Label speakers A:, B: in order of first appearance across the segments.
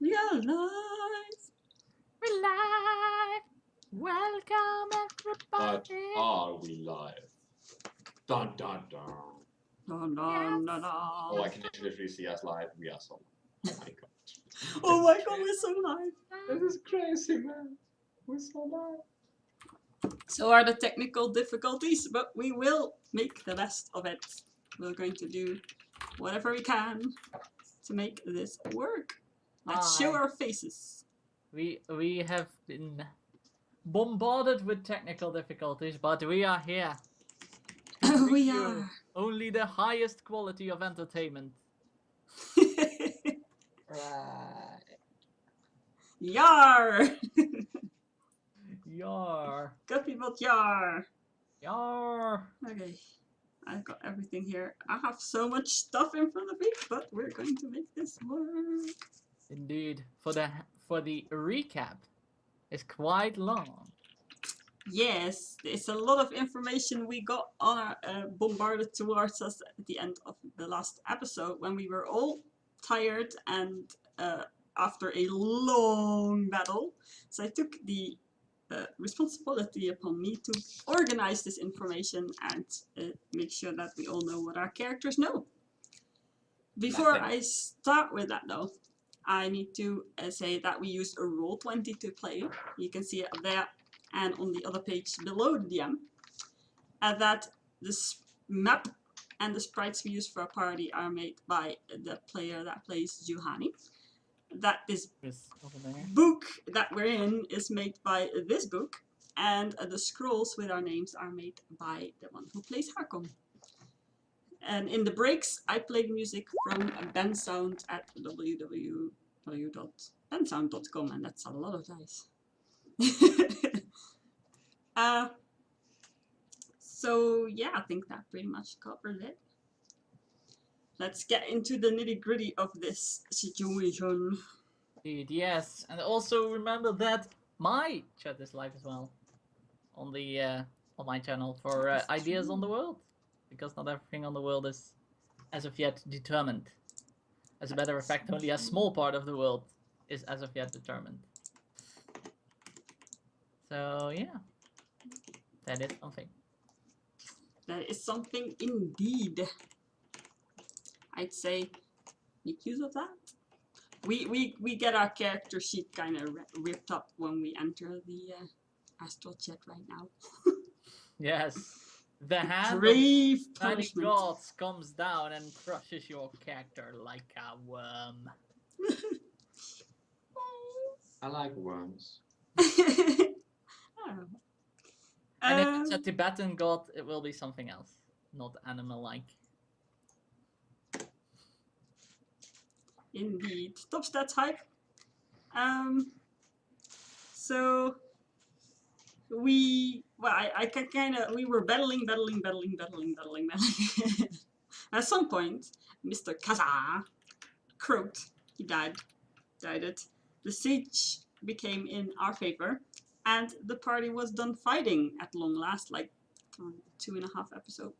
A: We are live.
B: We're live! Welcome
C: But
B: everybody!
C: are we live? Dun dun dun.
A: Dun,
B: Yes.
A: dun, dun, dun.
C: Oh, I can literally see us live. We are so live. Oh my god.
A: Oh my god, we're so live.
C: This is crazy, man. We're so live.
A: So are the technical difficulties, but we will make the best of it. We're going to do whatever we can to make this work. Let's show
B: Hi.
A: our faces.
B: We have been bombarded with technical difficulties, but we are here. to bring
A: We
B: you
A: are.
B: only the highest quality of entertainment.
C: Right.
A: Yar!
B: Yar.
A: Good people, yar!
B: Yar.
A: Okay, I've got everything here. I have so much stuff in front of me, but we're going to make this work.
B: Indeed. For the recap, it's quite long.
A: Yes, it's a lot of information we got on our, bombarded towards us at the end of the last episode when we were all tired and after a long battle. So I took the responsibility upon me to organize this information and make sure that we all know what our characters know. Before
C: Nothing.
A: I start with that though, I need to say that we used a Roll20 to play. You can see it there and on the other page below the DM. And that this map and the sprites we use for our party are made by the player that plays Juhani. That this
B: Over there.
A: book that we're in is made by this book, and the scrolls with our names are made by the one who plays Hakon. And in the breaks, I play the music from Bensound at www.bensound.com, and that's a lot of dice. So yeah, I think that pretty much covers it. Let's get into the nitty gritty of this situation.
B: Indeed, yes. And also remember that my chat is live as well on the on my channel for ideas on the world, because not everything on the world is as of yet determined. As a matter of fact, only a small part of the world is as of yet determined. So yeah, that is something.
A: That is something indeed. I'd say make use of that. We get our character sheet kind of ripped up when we enter the astral chat right now.
B: Yes, the hand
A: Grave
B: of many
A: punishment.
B: gods comes down and crushes your character like a worm.
C: I like worms.
A: Oh.
B: And if it's a Tibetan god, it will be something else, not animal-like.
A: Indeed. Top stats hype. So I can kind of, we were battling. At some point, Mr. Kaza croaked. He died it. The siege became in our favor, and the party was done fighting at long last, like 2.5 episodes,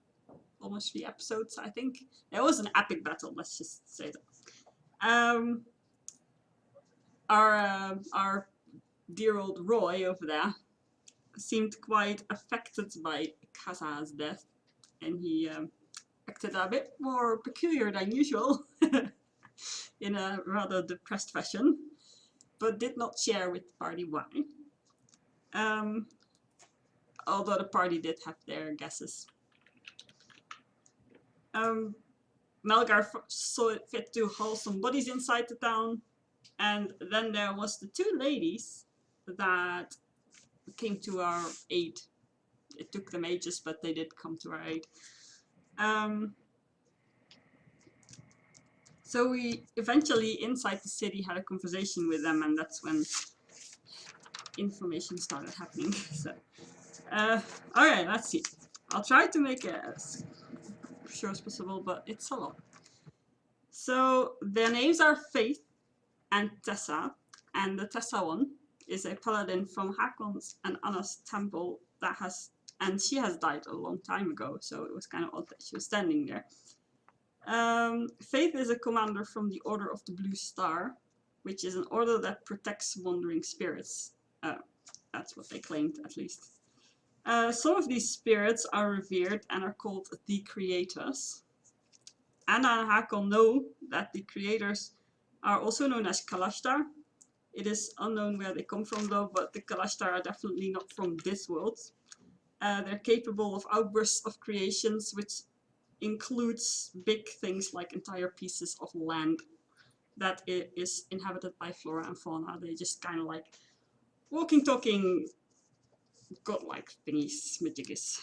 A: almost 3 episodes, I think. It was an epic battle, let's just say that. Our dear old Roy over there seemed quite affected by Kaza's death, and he acted a bit more peculiar than usual in a rather depressed fashion, but did not share with the party why. Although the party did have their guesses. Melgar saw it fit to haul some bodies inside the town, and then there was the 2 ladies that came to our aid. It took them ages, but they did come to our aid. So we eventually, inside the city, had a conversation with them, and that's when information started happening. So, alright, let's see. I'll try to make it as short as possible, but it's a lot. So their names are Faith and Tessa, and the Tessa one is a paladin from Hakon's and Anna's temple that has, and she has died a long time ago, so it was kind of odd that she was standing there. Faith is a commander from the Order of the Blue Star, which is an order that protects wandering spirits. That's what they claimed, at least. Some of these spirits are revered and are called the Creators. Anna and Hakon know that the Creators are also known as Kalashtar. It is unknown where they come from though, but the Kalashtar are definitely not from this world. They're capable of outbursts of creations, which includes big things like entire pieces of land that is inhabited by flora and fauna. They just kind of like walking, talking, godlike thingies, majiggies.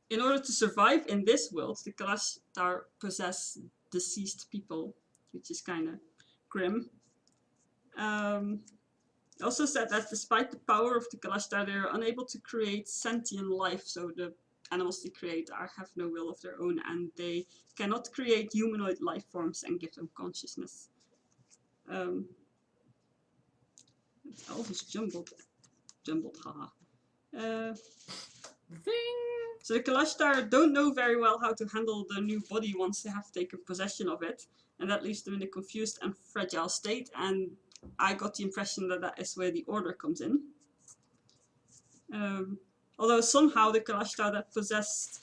A: In order to survive in this world, the Kalashtar possess deceased people, which is kind of grim. Also said that despite the power of the Kalashtar, they are unable to create sentient life, so the animals they create have no will of their own, and they cannot create humanoid life forms and give them consciousness. It's all just jumbled, haha. So the Kalashtar don't know very well how to handle the new body once they have taken possession of it, and that leaves them in a confused and fragile state, and I got the impression that that is where the order comes in. Although somehow the Kalashtar that possessed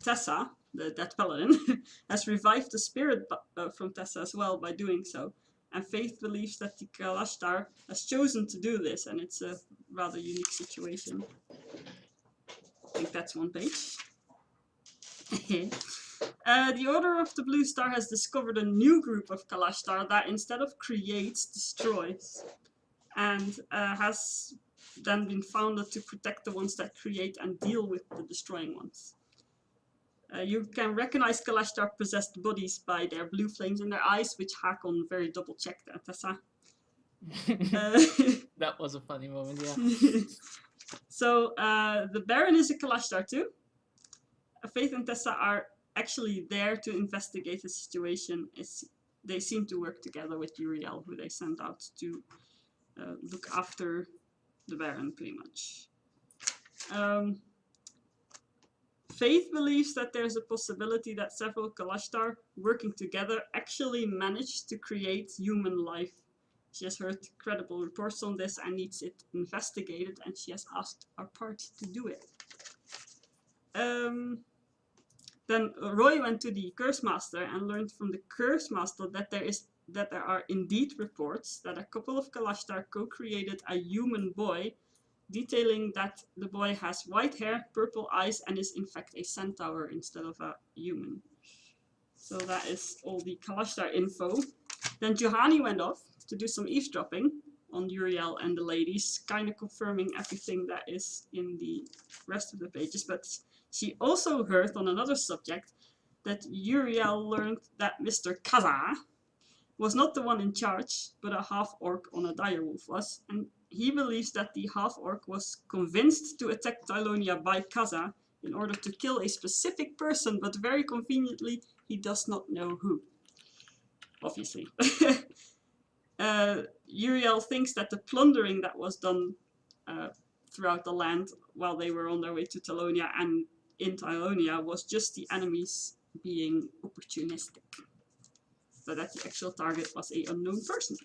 A: Tessa, the dead paladin, has revived the spirit from Tessa as well by doing so. And Faith believes that the Kalashtar has chosen to do this, and it's a rather unique situation. I think that's one page. The Order of the Blue Star has discovered a new group of Kalashtar that instead of creates, destroys. And has then been founded to protect the ones that create and deal with the destroying ones. You can recognize Kalashtar possessed bodies by their blue flames in their eyes, which Hakon very double checked at Tessa.
B: That was a funny moment, yeah.
A: So the Baron is a Kalashtar too. Faith and Tessa are actually there to investigate the situation. They seem to work together with Uriel, who they send out to look after the Baron, pretty much. Faith believes that there's a possibility that several Kalashtar working together actually managed to create human life. She has heard credible reports on this and needs it investigated, and she has asked our party to do it. Then Roy went to the Curse Master and learned from the Curse Master that there are indeed reports that a couple of Kalashtar co-created a human boy, detailing that the boy has white hair, purple eyes, and is in fact a centaur instead of a human. So that is all the Kalashtar info. Then Juhani went off to do some eavesdropping on Uriel and the ladies, kind of confirming everything that is in the rest of the pages. But she also heard on another subject that Uriel learned that Mr. Kaza was not the one in charge, but a half-orc on a direwolf was, and he believes that the half-orc was convinced to attack Tylonia by Kaza in order to kill a specific person, but very conveniently he does not know who. Obviously. Uriel thinks that the plundering that was done throughout the land while they were on their way to Tylonia and in Tylonia was just the enemies being opportunistic. But that the actual target was an unknown person.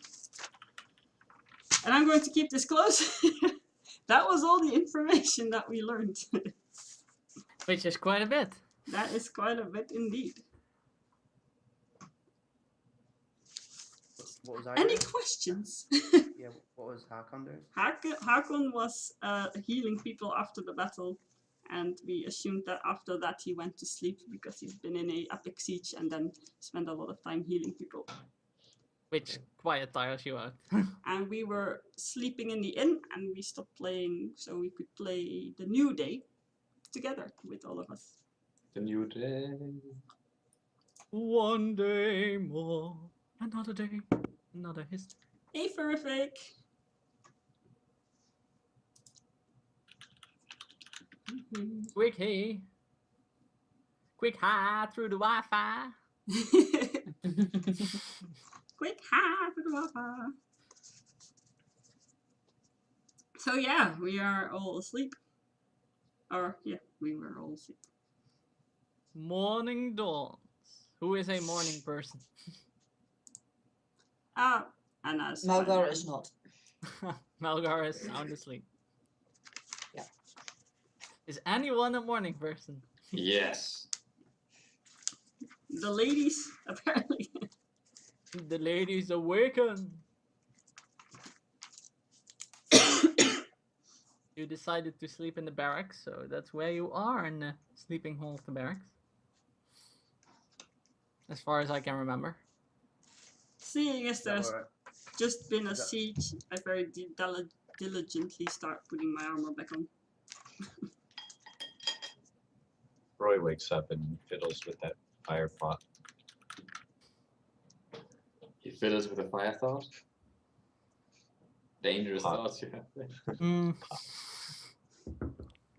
A: And I'm going to keep this close. That was all the information that we learned.
B: Which is quite a bit.
A: That is quite a bit indeed.
D: What was I
A: Any
D: doing?
A: questions?
D: Yeah, what was Hakon doing?
A: Hakon was healing people after the battle, and we assumed that after that he went to sleep because he's been in a epic siege and then spent a lot of time healing people.
B: Which quite tires you out.
A: And we were sleeping in the inn and we stopped playing so we could play the new day together with all of us.
C: The new day.
B: One day more, another day, another history.
A: Hey, Furfake!
B: Quick hey. Quick hi through the Wi-Fi.
A: Quick hi for the Wi-Fi. So yeah, we are all asleep. Or yeah, we were all asleep.
B: Morning dawns. Who is a morning person?
A: Ah, Anna's.
E: Malgar is not.
B: Malgar is sound asleep.
E: Yeah.
B: Is anyone a morning person?
C: Yes.
A: The ladies, apparently.
B: The ladies awaken. You decided to sleep in the barracks, so that's where you are, in the sleeping hall of the barracks. As far as I can remember.
A: Seeing as
D: Is that
A: there's
D: alright?
A: just been a
D: Is that-
A: siege, I very diligently start putting my armor back on.
F: Roy wakes up and fiddles with that fire pot.
C: He fiddles with a fire thought. Dangerous
F: Pot.
C: thoughts you have there.
B: Mm.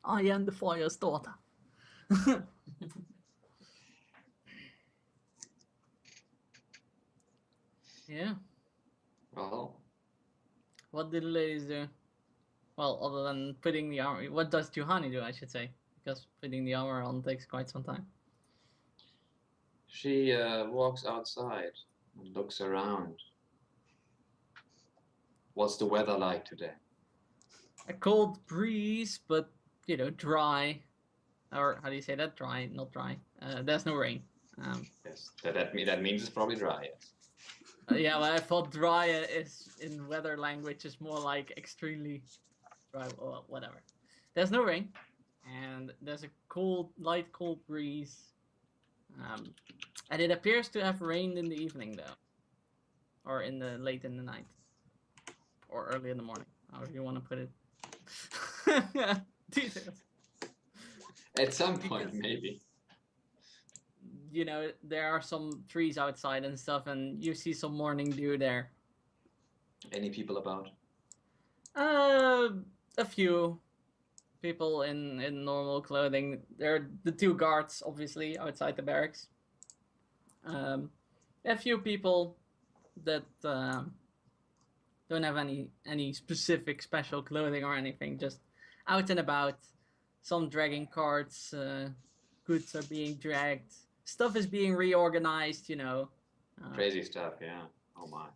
B: I am the fire's daughter. Yeah.
C: Well,
B: What did the ladies do? Well, other than putting the armor, what does Juhani do, I should say? Because putting the armor on takes quite some time.
C: she walks outside and looks around. What's the weather like today?
B: A cold breeze, but you know, dry. Or how do you say that? Dry, not dry. There's no rain.
C: Yes, that means it's probably dry. Yes.
B: Yeah, well, I thought dry is in weather language is more like extremely dry. Well, whatever. There's no rain, and there's a light cold breeze. And it appears to have rained in the evening though, or late in the night, or early in the morning, however you want to put it. Details.
C: At some point,
B: Because-
C: maybe.
B: You know, there are some trees outside and stuff, and you see some morning dew there.
C: Any people about?
B: A few people in normal clothing. There are the two guards, obviously, outside the barracks. A few people that don't have any specific special clothing or anything, just out and about. Some dragging carts, goods are being dragged, stuff is being reorganized, you know.
C: Crazy stuff, yeah. Oh my.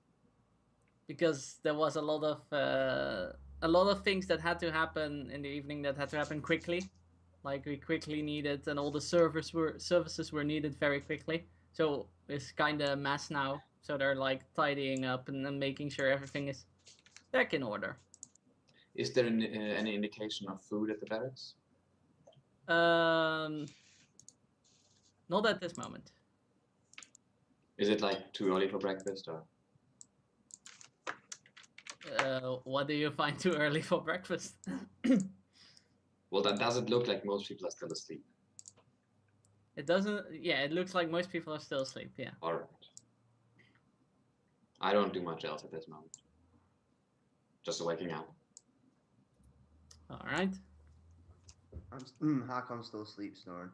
B: Because there was a lot of things that had to happen in the evening that had to happen quickly, like we quickly needed, and all the services were needed very quickly. So it's kind of a mess now. So they're like tidying up and then making sure everything is back in order.
C: Is there any indication of food at the barracks?
B: Not at this moment.
C: Is it like too early for breakfast or?
B: What do you find too early for breakfast?
C: Well, that doesn't look like most people are still asleep.
B: It doesn't. Yeah, it looks like most people are still asleep. Yeah.
C: All right. I don't do much else at this moment. Just waking up.
B: All right.
D: Hakon's still asleep, snoring.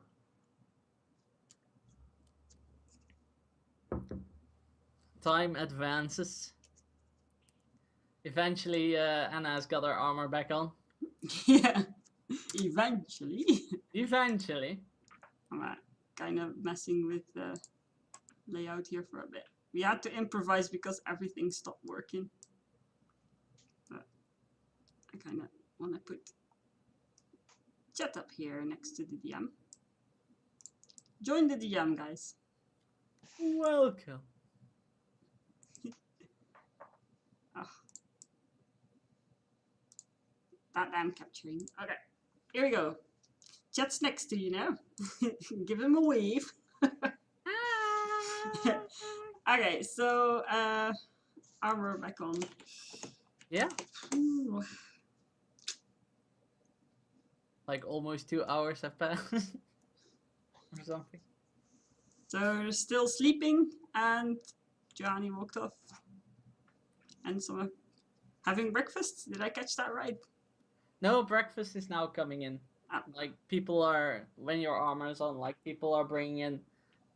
B: Time advances. Eventually, Anna has got her armor back on.
A: Yeah, eventually.
B: Eventually.
A: I'm kind of messing with the layout here for a bit. We had to improvise because everything stopped working. But I kind of want to put chat up here next to the DM. Join the DM, guys.
B: Welcome.
A: Oh. That I'm capturing. Okay, here we go. Chat's next to you now. Give him a wave. Okay, so armor back on.
B: Yeah.
A: Ooh.
B: Like almost 2 hours have passed. Or something.
A: So they're still sleeping, and Johnny walked off. And some having breakfast. Did I catch that right?
B: No, breakfast is now coming in.
A: Ah.
B: Like people are, when your armor is on, like people are bringing in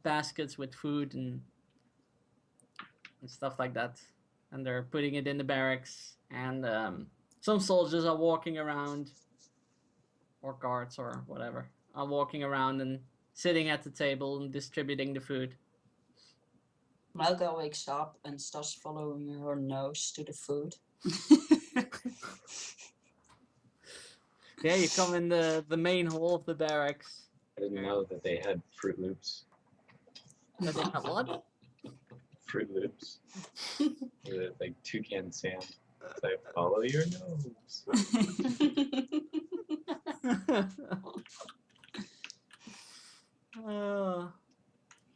B: baskets with food and stuff like that, and they're putting it in the barracks. And some soldiers are walking around, or guards or whatever, are walking around and sitting at the table and distributing the food.
E: Melga wakes up and starts following her nose to the food.
B: Yeah, you come in the main hall of the barracks.
F: I didn't know that they had Fruit Loops.
B: But they have what?
F: Fruit Loops. Like Toucan Sam. It's like, follow your nose.
B: uh,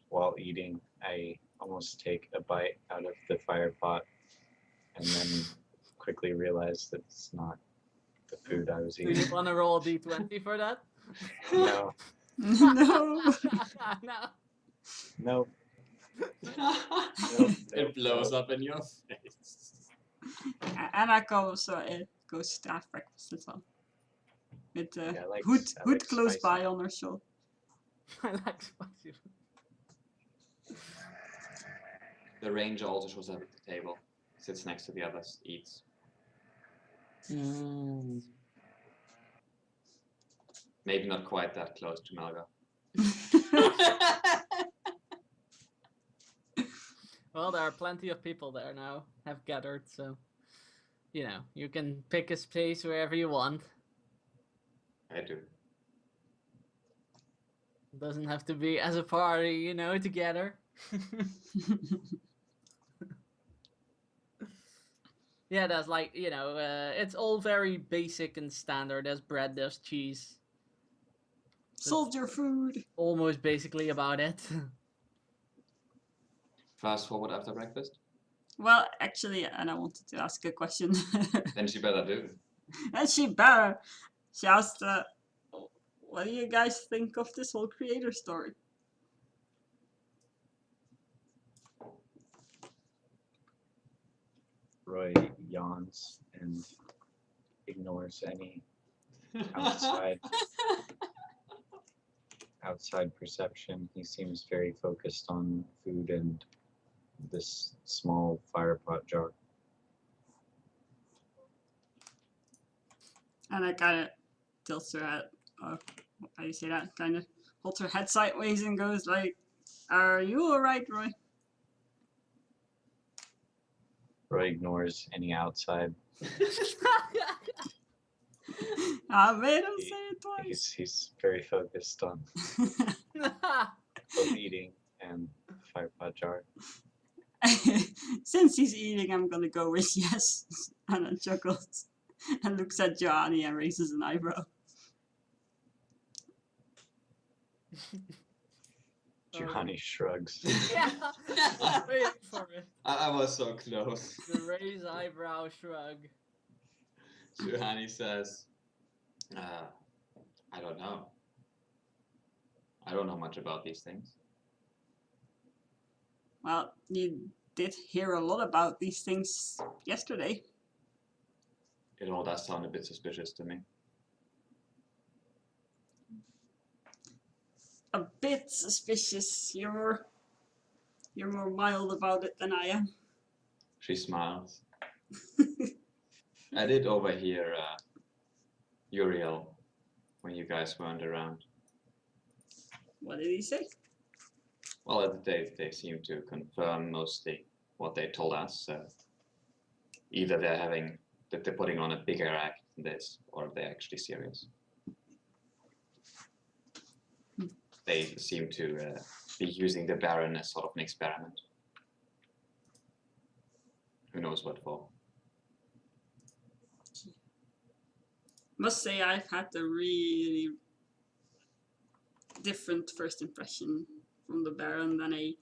F: While eating, I almost take a bite out of the fire pot and then quickly realize that it's not the food I was
B: do you
F: eating.
B: want to roll a d20 for that?
F: No,
A: No.
B: No.
F: nope,
C: It blows up in your face.
A: Anna goes to have breakfast as well. With
F: Yeah, I like-
A: Hood
F: I like
A: close
F: spicy.
A: by on her shoulder.
B: I like spicy food.
C: The ranger also shows up at the table, sits next to the others, eats.
E: Mm.
C: Maybe not quite that close to Melga.
B: Well, there are plenty of people there now, have gathered, so you know, you can pick a space wherever you want.
C: I do.
B: It doesn't have to be as a party, you know, together. Yeah, there's like, you know, it's all very basic and standard. There's bread, there's cheese.
A: Soldier food.
B: Almost basically about it.
C: Fast forward after breakfast?
A: Well, actually, Anna wanted to ask a question.
C: Then she better do.
A: And she better. She asked, what do you guys think of this whole creator story?
F: Roy yawns and ignores any outside perception. He seems very focused on food and this small fire pot jar.
A: Anna kind of tilts her head. How do you say that? Kind of holds her head sideways and goes like, "Are you alright, Roy?"
F: Roy ignores any outside.
A: I made him say it twice.
F: He's very focused on both eating and fire pot jar.
A: Since he's eating, I'm gonna go with yes. Anna chuckles and looks at Johnny and raises an eyebrow.
F: Johnny shrugs.
B: Yeah, I was waiting for it.
C: I was so close.
B: The raised eyebrow shrug.
C: Juhani says, I don't know. I don't know much about these things.
A: Well, you did hear a lot about these things yesterday.
C: It all does sound a bit suspicious to me.
A: A bit suspicious. You're more mild about it than I am.
C: She smiles. I did overhear Uriel when you guys weren't around.
A: What did he say?
C: Well, they seem to confirm mostly what they told us. Either they're putting on a bigger act than this, or they're actually serious. They seem to be using the Baron as sort of an experiment. Who knows what for?
A: Must say I've had a really different first impression from the Baron than a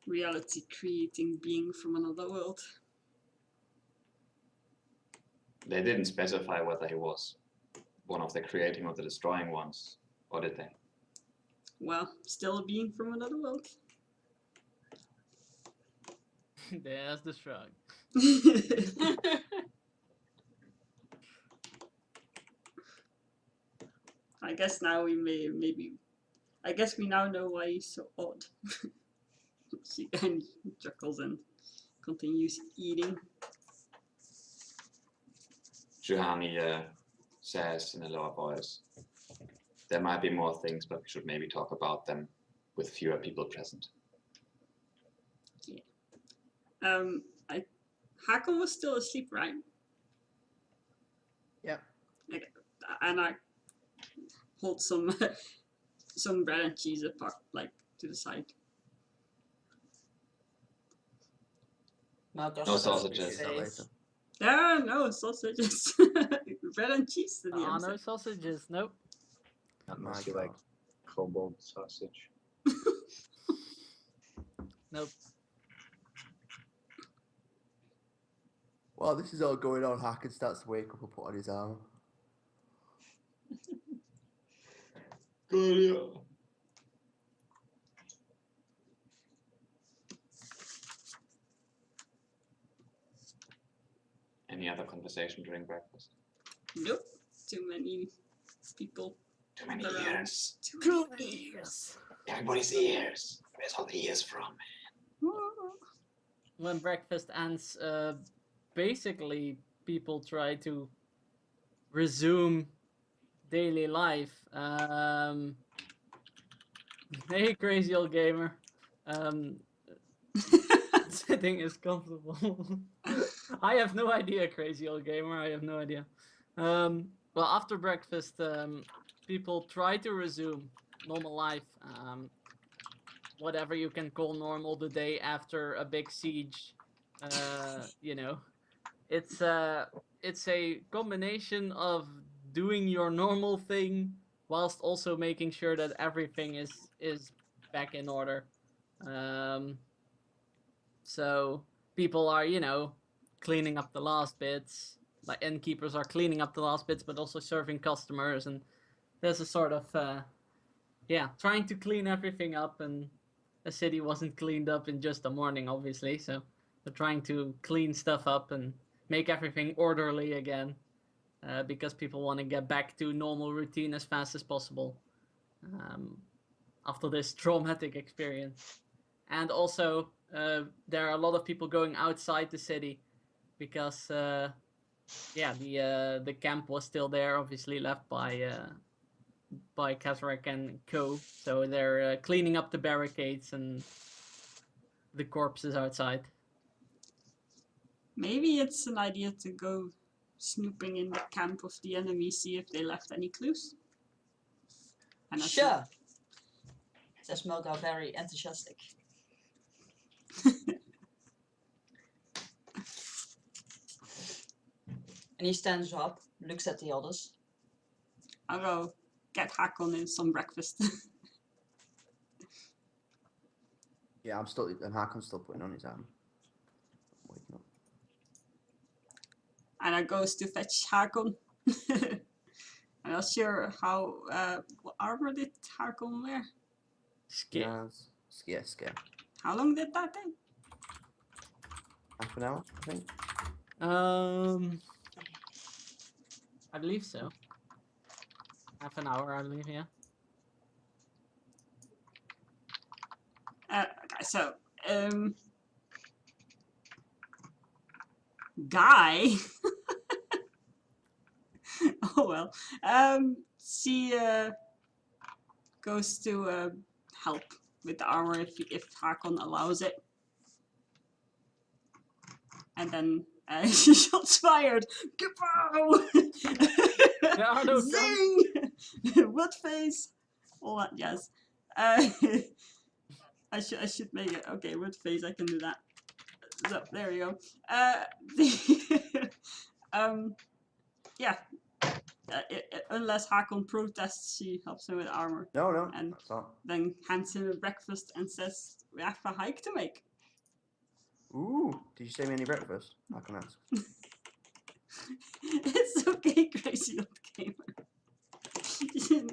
A: reality creating being from another world.
C: They didn't specify whether he was one of the creating or the destroying ones, or did they?
A: Well, still a being from another world.
B: There's the shrug.
A: I guess now we I guess we now know why he's so odd. She kind of chuckles and continues eating.
C: Juhani says in a lower voice, there might be more things, but we should maybe talk about them with fewer people present.
A: Yeah. Hakon was still asleep, right?
D: Yep.
A: And I hold some some bread and cheese apart, like to the side.
E: Milk or
C: No
E: sausage
C: sausages.
D: That
E: face.
D: later.
A: There are no sausages. Bread and cheese to the
B: Ah,
A: end.
B: no sausages. Nope.
F: Not
D: My
F: unless you like
D: God.
F: kobold sausage.
B: Nope.
D: While this is all going on, Hacken starts to wake up and put on his armor.
C: Good. Any other conversation during breakfast?
A: Nope. Too many people.
C: Too many
A: around.
C: ears.
A: Too many
B: Yes.
C: Everybody's ears. Where's all the ears from?
B: When breakfast ends, basically people try to resume daily life. Hey, crazy old gamer. Sitting is comfortable. I have no idea, crazy old gamer. I have no idea. Well, after breakfast, people try to resume normal life. Whatever you can call normal the day after a big siege. You know, it's a combination of doing your normal thing whilst also making sure that everything is back in order. So people are, you know, cleaning up the last bits. Like innkeepers are cleaning up the last bits, but also serving customers, and there's a sort of trying to clean everything up. And the city wasn't cleaned up in just a morning, obviously. So they're trying to clean stuff up and make everything orderly again, because people want to get back to normal routine as fast as possible after this traumatic experience. And also, there are a lot of people going outside the city because, the camp was still there, obviously left by Kazrak and co. So they're cleaning up the barricades and the corpses outside.
A: Maybe it's an idea to go snooping in the camp of the enemy, see if they left any clues. And that's
E: Sure. Says Milka, very enthusiastic. And he stands up, looks at the others.
A: I'll go get Hakon in some breakfast.
D: Yeah, and Hakon's still putting on his armor. Waking up.
A: And I goes to fetch Hakon. I'm not sure how what armor did Hakon wear?
B: Skip.
D: Yeah, scare.
A: How long did that take?
D: Half an hour, I think.
B: I believe so. Half an hour, I believe, yeah.
A: Okay, so Guy. Oh well. She goes to help with the armor if Hakon allows it, and then shots fired. Kapow!
B: There are no
A: Zing! Wood face. All that jazz. I should make it. Okay, wood face. I can do that. So there you go. Yeah. Unless Hakon protests, she helps him with armor.
D: No,
A: And
D: that's all.
A: then hands him a breakfast and says, "We have a hike to make."
D: Ooh, did you save me any breakfast? I can ask.
A: It's okay, crazy old gamer.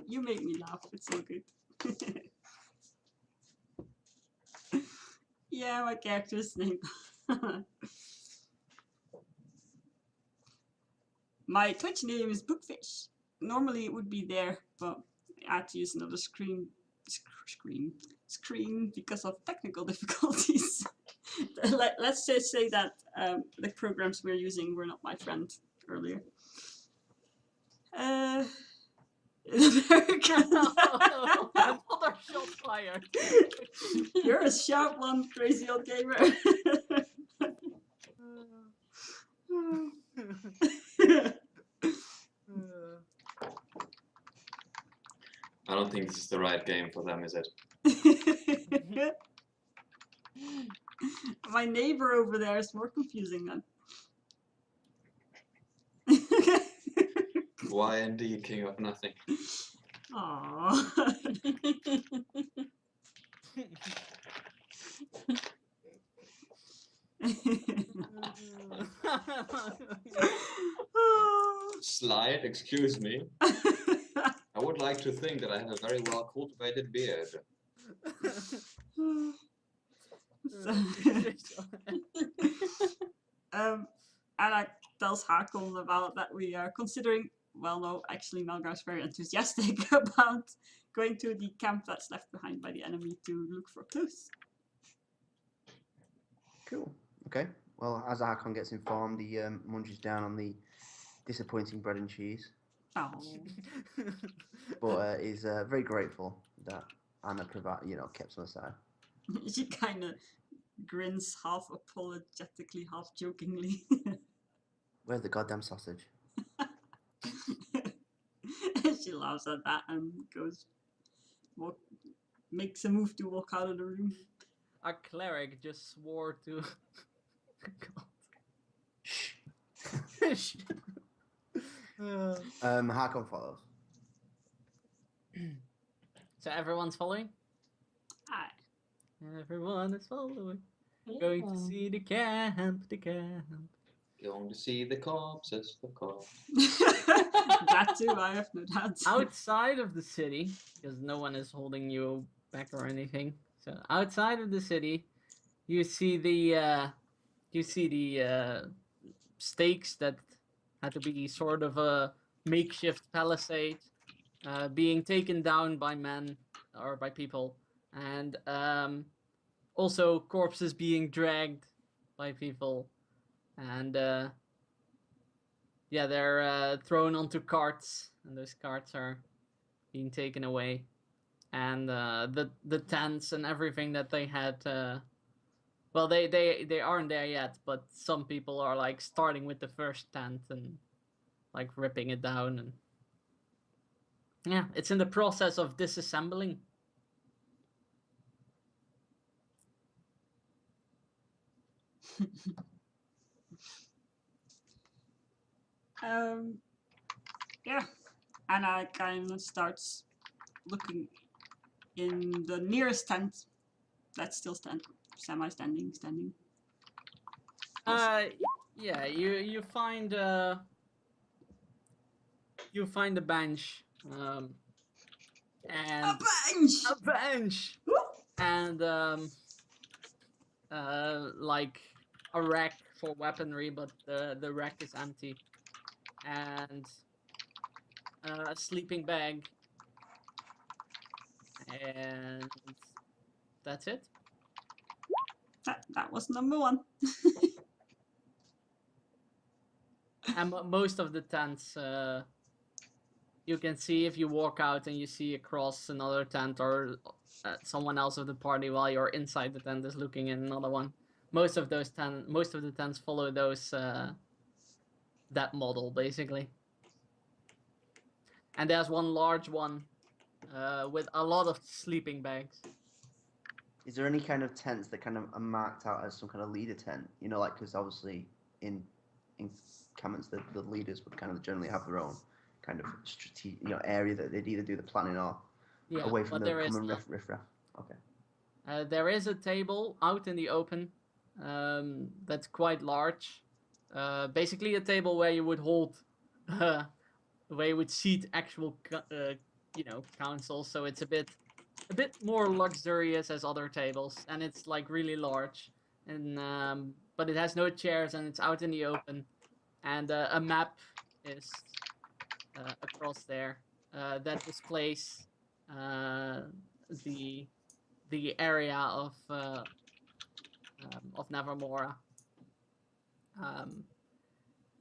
A: You make me laugh. It's so good. Yeah, my character's name. My Twitch name is Bookfish. Normally it would be there, but I had to use another screen because of technical difficulties. Let's just say that the programs we're using were not my friend earlier. American.
B: Another shot fired.
A: You're a sharp one, crazy old gamer.
C: the right game for them, is it?
A: My neighbor over there is more confusing then.
C: Why indeed, King of Nothing?
A: Aww.
C: Slide, excuse me. I would like to think that I have a very well cultivated beard.
A: Anna tells Hakon about that we are considering, well no, actually Melgar's very enthusiastic about going to the camp that's left behind by the enemy to look for clues.
D: Cool. Okay. Well, as Hakon gets informed, he munches down on the disappointing bread and cheese,
A: Oh.
D: but is very grateful that Anna kept some aside.
A: She kind of grins half apologetically, half jokingly.
D: Where's the goddamn sausage?
A: She laughs at that and makes a move to walk out of the room.
B: Our cleric just swore to.
D: Shh. Hakon follows.
B: So everyone's following?
A: Aye.
B: Everyone is following. Going to see the camp, the camp.
C: Going to see the corpses, the corpse.
A: That too, I have no doubt.
B: Outside of the city, because no one is holding you back or anything. So outside of the city, you see the stakes that had to be sort of a makeshift palisade, being taken down by men or by people, and also corpses being dragged by people, and yeah, they're thrown onto carts, and those carts are being taken away, and the tents and everything that they had. Well, they aren't there yet, but some people are like starting with the first tent and like ripping it down, and yeah, it's in the process of disassembling.
A: Yeah, Anna kind of starts looking in the nearest tent that's still semi-standing.
B: Yeah, you find a bench, and
A: A bench!
B: a bench, and like a rack for weaponry, but the rack is empty, and a sleeping bag, and that's it.
A: That was number one.
B: And most of the tents, you can see if you walk out and you see across another tent, or someone else of the party while you're inside the tent is looking in another one. Most of the tents follow those that model basically. And there's one large one with a lot of sleeping bags.
D: Is there any kind of tents that kind of are marked out as some kind of leader tent? You know, like, because obviously in encampments, the leaders would kind of generally have their own kind of area that they'd either do the planning or
B: Yeah,
D: away from
B: but
D: the
B: there is
D: common
B: none.
D: riffraff. Okay.
B: There is a table out in the open that's quite large. Basically a table where you would hold, where you would seat actual, councils. So it's a bit more luxurious as other tables, and it's like really large. And but it has no chairs, and it's out in the open. And a map is across there that displays the area of Nevermore,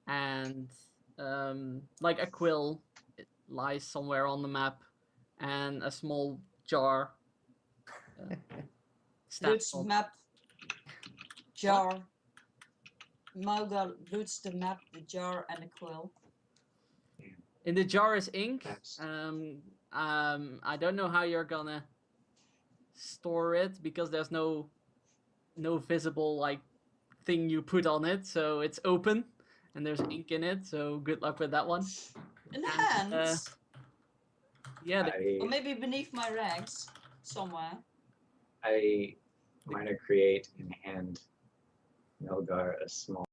B: and like a quill, it lies somewhere on the map, and a small jar.
E: Loots
B: on-
E: map jar. Moga loots the map, the jar, and a quill.
B: In the jar is ink.
F: Yes.
B: I don't know how you're gonna store it because there's no visible like thing you put on it, so it's open and there's ink in it. So good luck with that one.
E: In the
B: And,
E: hands?
B: Yeah,
E: Or
F: I
E: maybe beneath my rags somewhere.
F: I'm gonna create and hand Melgar a small